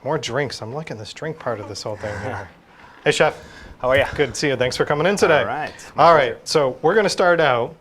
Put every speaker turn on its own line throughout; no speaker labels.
More drinks. I'm liking this drink part of this whole thing here. Hey, Chef.
How are you?
Good to see you. Thanks for coming in today.
All right.
All right. So we're going to start out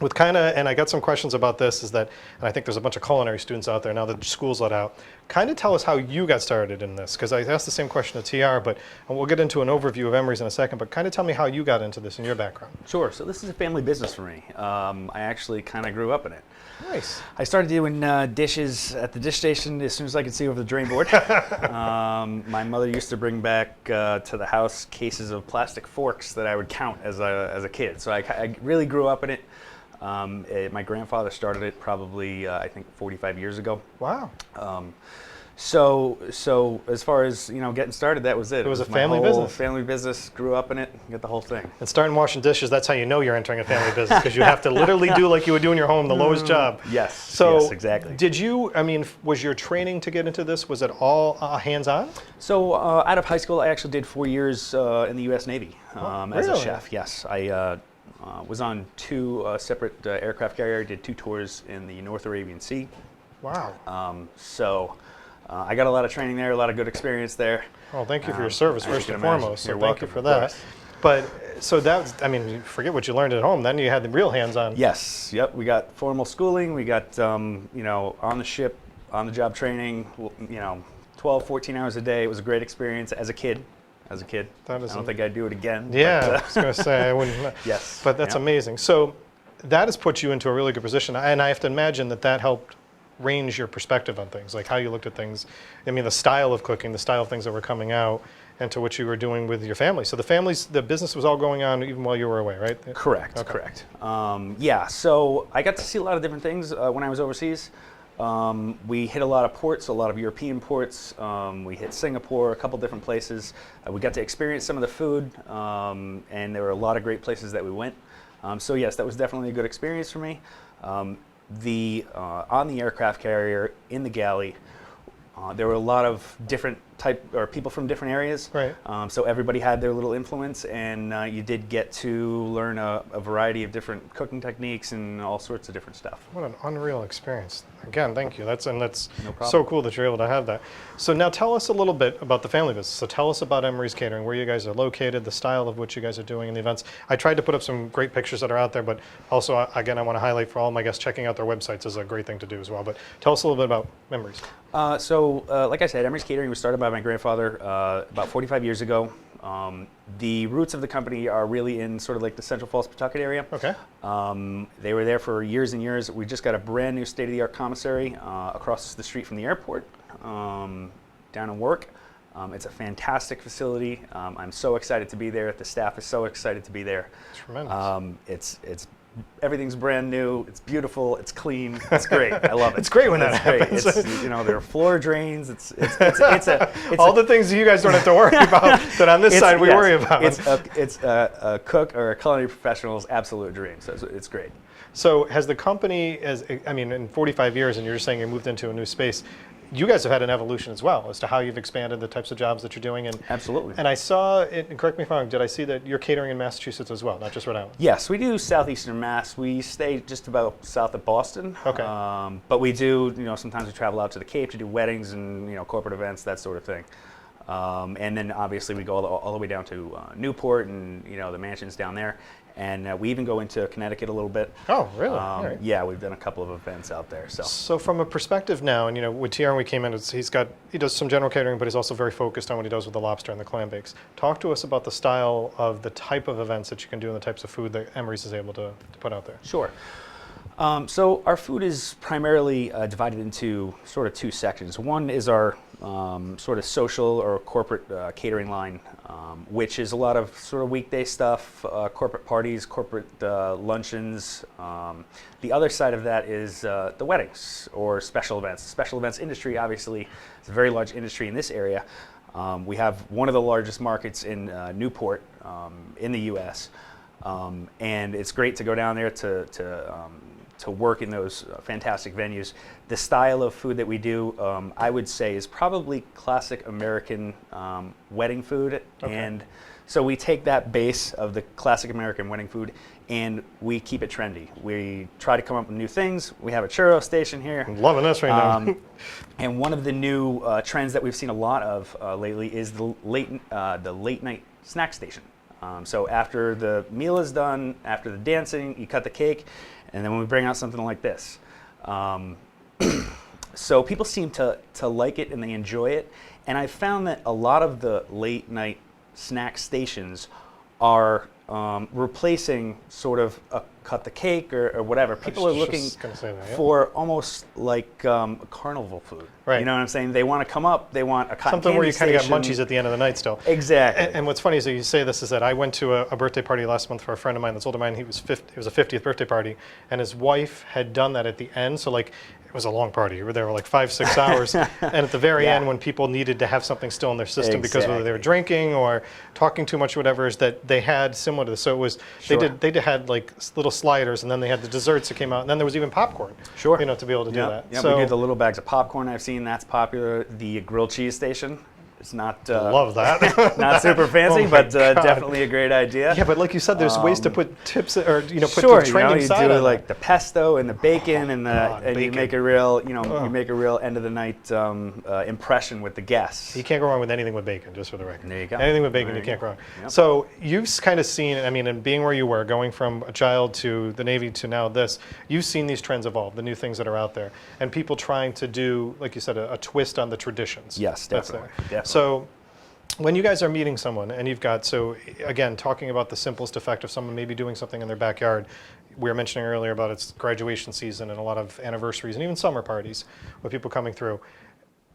with and I got some questions about this, and I think there's a bunch of culinary students out there now that school's let out. Kind of tell us how you got started in this, because I asked the same question to TR, and we'll get into an overview of Emery's in a second, but kind of tell me how you got into this in your background.
Sure. So this is a family business for me. I actually kind of grew up in it.
Nice.
I started doing dishes at the dish station as soon as I could see over the drain board. My mother used to bring back to the house cases of plastic forks that I would count as a kid. So I really grew up in it. My grandfather started it probably, I think, 45 years ago.
Wow.
So as far as getting started, that was it.
It was a
my
family
whole
business.
Family business. Grew up in it. Get the whole thing.
And starting washing dishes, that's how you know you're entering a family business, because you have to literally do like you would do in your home, the lowest job.
Yes.
So
yes, exactly.
Did you? I mean, was your training to get into this? Was it all hands-on?
So out of high school, I actually did 4 years in the U.S. Navy as a
really?
chef. Yes, I was on two separate aircraft carriers. Did 2 tours in the North Arabian Sea.
Wow.
I got a lot of training there, a lot of good experience there.
Well, thank you for your service,
as you
first
can
and
imagine.
foremost. So
You're
thank you
welcome,
for
of
that.
course.
But so I mean, you forget what you learned at home. Then you had the real hands-on.
Yes. Yep. We got formal schooling. We got on the ship, on the job training. 12, 14 hours a day. It was a great experience as a kid. I don't think I'd do it again.
Yeah,
but,
I was going to say I wouldn't.
Yes.
But that's amazing. So that has put you into a really good position, and I have to imagine that helped range your perspective on things, like how you looked at things. I mean, the style of cooking, the style of things that were coming out, and to what you were doing with your family. So the business was all going on even while you were away, right?
Correct.
Okay.
Correct. So I got to see a lot of different things when I was overseas. We hit a lot of ports, a lot of European ports. We hit Singapore, a couple different places. We got to experience some of the food, and there were a lot of great places that we went. So yes, that was definitely a good experience for me. On the aircraft carrier, in the galley, there were a lot of different people from different areas.
Right.
So everybody had their little influence, and you did get to learn a variety of different cooking techniques and all sorts of different stuff.
What an unreal experience. Again, thank you. That's
No problem.
so cool that you're able to have that. So now tell us a little bit about the family business. So tell us about Emery's Catering, where you guys are located, the style of what you guys are doing in the events. I tried to put up some great pictures that are out there, but also, again, I want to highlight for all my guests, checking out their websites is a great thing to do as well. But tell us a little bit about Emery's.
Like I said, Emery's Catering was started by my grandfather about 45 years ago. The roots of the company are really in sort of like the Central Falls, Pawtucket area.
Okay.
They were there for years and years. We just got a brand new state-of-the-art commissary across the street from the airport down in Warwick. It's a fantastic facility. I'm so excited to be there. The staff is so excited to be there.
Tremendous.
It's everything's brand new. It's beautiful. It's clean. It's great. I love it.
It's great when that happens.
There are floor drains. It's
all the things you guys don't have to worry about that on this side we worry about.
It's a cook or a culinary professional's absolute dream. So it's great.
So has the company, in 45 years, and you're just saying you moved into a new space, you guys have had an evolution as well as to how you've expanded the types of jobs that you're doing.
Absolutely.
And I saw, and correct me if I'm wrong, did I see that you're catering in Massachusetts as well, not just Rhode Island?
Yes, we do southeastern Mass. We stay just about south of Boston.
Okay.
But we do, sometimes we travel out to the Cape to do weddings and, corporate events, that sort of thing. And then obviously we go all the way down to Newport and, the mansions down there. And we even go into Connecticut a little bit.
Oh, really? Right.
Yeah, we've done a couple of events out there.
So from a perspective now, and with TR when we came in, he does some general catering, but he's also very focused on what he does with the lobster and the clam bakes. Talk to us about the style of the type of events that you can do and the types of food that Emery's is able to put out there.
Sure. So our food is primarily divided into sort of 2 sections. One is our sort of social or corporate catering line, which is a lot of sort of weekday stuff, corporate parties, corporate luncheons. The other side of that is the weddings or special events. The special events industry, obviously, is a very large industry in this area. We have one of the largest markets in Newport in the U.S., and it's great to go down there to to work in those fantastic venues. The style of food that we do, I would say, is probably classic American wedding food.
Okay.
And so we take that base of the classic American wedding food and we keep it trendy. We try to come up with new things. We have a churro station here.
I'm loving this right now.
And one of the new trends that we've seen a lot of lately is the late night snack station. So after the meal is done, after the dancing, you cut the cake, and then we bring out something like this. So people seem to like it and they enjoy it. And I found that a lot of the late night snack stations are replacing sort of a cut the cake or whatever. People are looking for almost like carnival food.
Right.
You know what I'm saying? They want to come up, they want a cotton
something where you kind
station.
of got munchies at the end of the night still.
Exactly.
And what's funny is that you say this is that I went to a birthday party last month for a friend of mine that's older than mine. It was a 50th birthday party, and his wife had done that at the end. So like, it was a long party. We were there for like 5-6 hours. And at the very end, when people needed to have something still in their system because whether they were drinking or talking too much, or whatever, is that they had similar to this. So it was, they had like little sliders, and then they had the desserts that came out, and then there was even popcorn.
Sure.
You know, to be able to do that.
Yeah,
so,
we do the little bags of popcorn. I've seen that's popular. The grilled cheese station. It's not
love that.
not super fancy,
Oh
but
God.
definitely a great idea.
Yeah, but like you said, there's ways to put tips or put
Sure,
the trending
you
side
do
on
like the pesto and the bacon and
bacon.
you make a real you make a real end of the night impression with the guests.
You can't go wrong with anything with bacon, just for the record.
There you go.
Anything with bacon,
There
you can't go wrong.
Yep.
So you've kind of seen, I mean, and being where you were, going from a child to the Navy to now this, you've seen these trends evolve, the new things that are out there, and people trying to do, like you said, a twist on the traditions.
Yes,
That's
definitely.
there.
Definitely.
So when you guys are meeting someone and you've got, so again, talking about the simplest effect of someone maybe doing something in their backyard, we were mentioning earlier about it's graduation season and a lot of anniversaries and even summer parties with people coming through.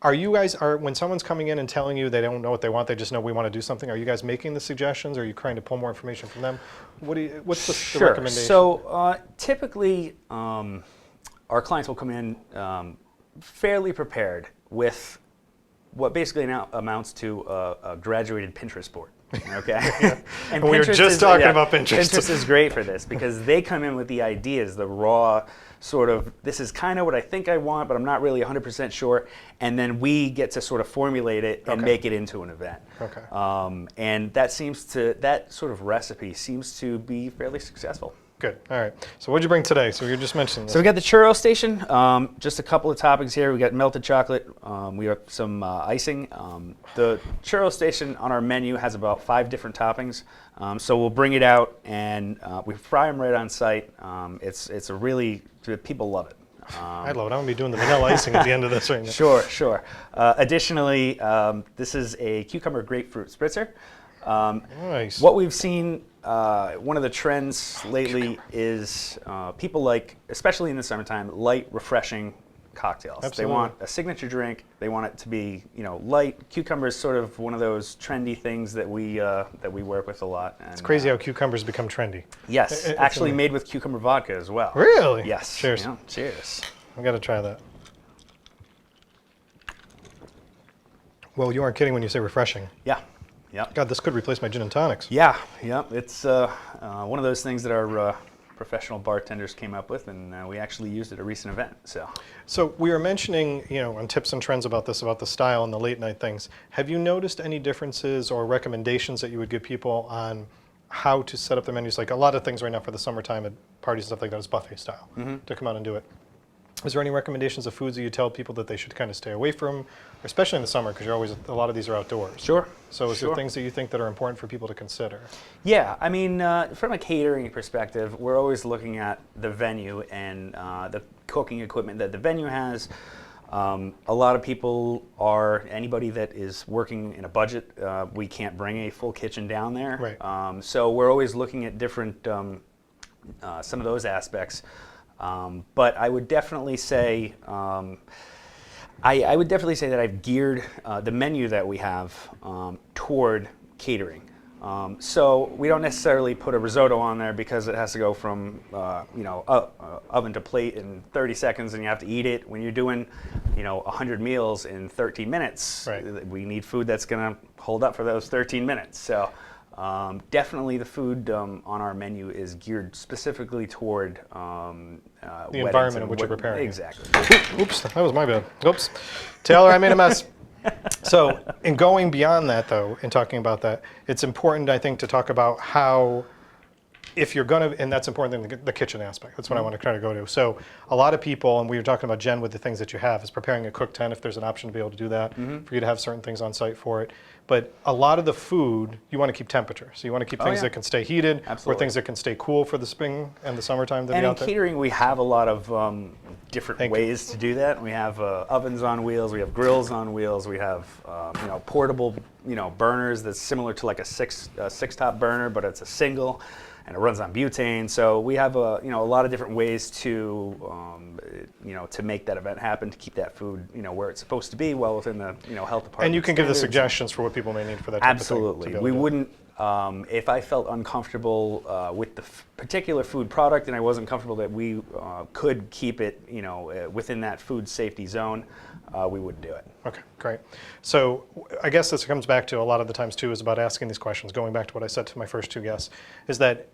Are you guys, when someone's coming in and telling you they don't know what they want, they just know we want to do something, are you guys making the suggestions? Or are you trying to pull more information from them? What's the recommendation?
So typically our clients will come in fairly prepared with what basically now amounts to a graduated Pinterest board. Okay,
and we were just talking about Pinterest.
Pinterest is great for this because they come in with the ideas, the raw sort of, this is kind of what I think I want, but I'm not really 100% sure. And then we get to sort of formulate it and make it into an event.
Okay.
And that sort of recipe seems to be fairly successful.
Good. All right. So what did you bring today? So you just mentioned this.
So we got the churro station. Just a couple of toppings here. We got melted chocolate. We have some icing. The churro station on our menu has about 5 different toppings. So we'll bring it out and we fry them right on site. It's a really, people love it.
I love it. I'm going to be doing the vanilla icing at the end of this right now.
Sure. Additionally, this is a cucumber grapefruit spritzer.
Nice.
What we've seen, one of the trends lately is people like, especially in the summertime, light, refreshing cocktails.
Absolutely.
They want a signature drink. They want it to be, light. Cucumber is sort of one of those trendy things that we work with a lot. And,
It's crazy how cucumbers become trendy.
Yes, actually made with cucumber vodka as well.
Really?
Yes.
Cheers.
Yeah, cheers.
I got to try that. Well, you aren't kidding when you say refreshing.
Yeah. Yep.
God, this could replace my gin and tonics.
Yeah. It's one of those things that our professional bartenders came up with, and we actually used it at a recent event.
So we were mentioning, on tips and trends about this, about the style and the late night things. Have you noticed any differences or recommendations that you would give people on how to set up the menus? Like a lot of things right now for the summertime at parties and stuff like that is buffet style to come out and do it. Is there any recommendations of foods that you tell people that they should kind of stay away from, especially in the summer, because a lot of these are outdoors?
Sure.
So is there things that you think that are important for people to consider?
Yeah, I mean, from a catering perspective, we're always looking at the venue and the cooking equipment that the venue has. A lot of people anybody that is working in a budget, we can't bring a full kitchen down there.
Right.
So we're always looking at different, some of those aspects. But I would definitely say, I would definitely say that I've geared the menu that we have toward catering. So we don't necessarily put a risotto on there because it has to go from oven to plate in 30 seconds and you have to eat it. When you're doing 100 meals in 13 minutes,
right.
We need food that's going to hold up for those 13 minutes. So Definitely the food on our menu is geared specifically toward
The environment in which you're preparing.
Exactly.
Oops, that was my bad. Oops. Taylor, I made a mess. So in going beyond that, though, in talking about that, it's important, I think, to talk about how, if you're going to, and that's important in the kitchen aspect. That's what I want to try to go to. So a lot of people, and we were talking about Jen with the things that you have, is preparing a cook tent if there's an option to be able to do that, for you to have certain things on site for it. But a lot of the food, you want to keep temperature. So you want to keep things that can stay heated, or things that can stay cool for the spring and the summertime to be out there.
And in catering, we have a lot of different ways to do that. We have ovens on wheels, we have grills on wheels, we have portable burners that's similar to like a six top burner, but it's a single, and it runs on butane. So we have a lot of different ways to to make that event happen, to keep that food where it's supposed to be, well within the health department.
And you can give the suggestions for what people may need for that type
Absolutely.
of thing.
We wouldn't, if I felt uncomfortable with the particular food product and I wasn't comfortable that we could keep it within that food safety zone, we would do it.
Okay, great. So I guess this comes back to a lot of the times too is about asking these questions, going back to what I said to my first two guests, is that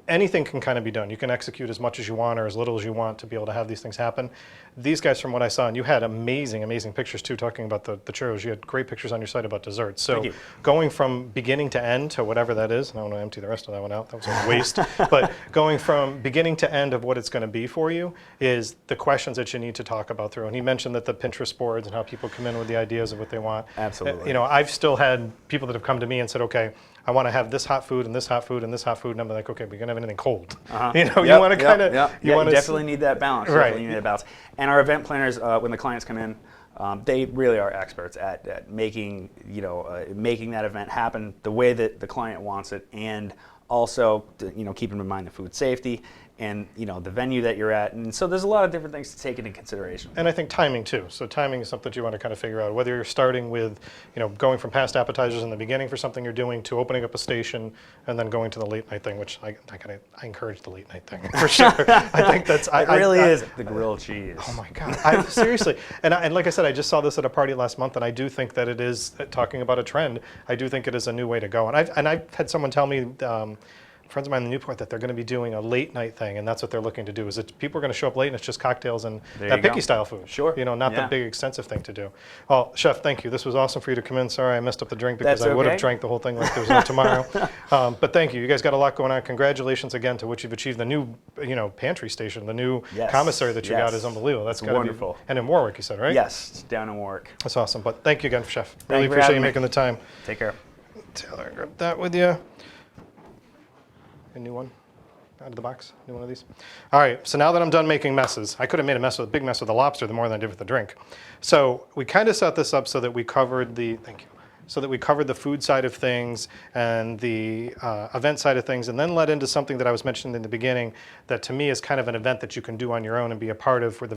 anything can kind of be done. You can execute as much as you want or as little as you want to be able to have these things happen. These guys, from what I saw, and you had amazing, amazing pictures too, talking about the churros. You had great pictures on your site about desserts. So going from beginning to end to whatever that is, and I want to empty the rest of that one out, that was a waste, but going from beginning to end of what it's going to be for you is the questions that you need to talk about through. And he mentioned that the Pinterest boards and how people come in with the ideas of what they want.
Absolutely.
I've still had people that have come to me and said, okay, I want to have this hot food and this hot food and this hot food, and I'm like, okay, we're gonna have anything cold. You want to kind of,
you definitely need that balance.
Right.
You need that balance. And our event planners, when the clients come in, they really are experts at making making that event happen the way that the client wants it, and also keeping in mind the food safety and the venue that you're at. And so there's a lot of different things to take into consideration.
And I think timing too. So timing is something that you want to kind of figure out, whether you're starting with going from past appetizers in the beginning for something you're doing to opening up a station and then going to the late night thing, which I encourage the late night thing for sure. I think that's
it really is the grilled cheese.
Oh my God, seriously. And like I said, I just saw this at a party last month, and I do think that it is, talking about a trend, I do think it is a new way to go. And I've had someone tell me, friends of mine in Newport, that they're going to be doing a late night thing, and that's what they're looking to do. Is that people are going to show up late, and it's just cocktails and that picky style food.
Sure.
Not the big extensive thing to do. Well, Chef, thank you. This was awesome for you to come in. Sorry I messed up the drink because I would have drank the whole thing like there was no tomorrow. But thank you. You guys got a lot going on. Congratulations again to what you've achieved. The new, pantry station, the new commissary that you got is unbelievable. That's
wonderful.
And in Warwick, you said, right?
Yes, it's down in Warwick.
That's awesome. But thank you again, Chef.
Thank
Really
you for
appreciate you
having me.
making the time.
Take care.
Taylor, grab that with you. A new one out of the box, new one of these. All right, so now that I'm done making messes, I could have made a big mess with the lobster the more than I did with the drink. So we kind of set this up so that we covered so that we covered the food side of things and the event side of things, and then led into something that I was mentioning in the beginning that to me is kind of an event that you can do on your own and be a part of, where the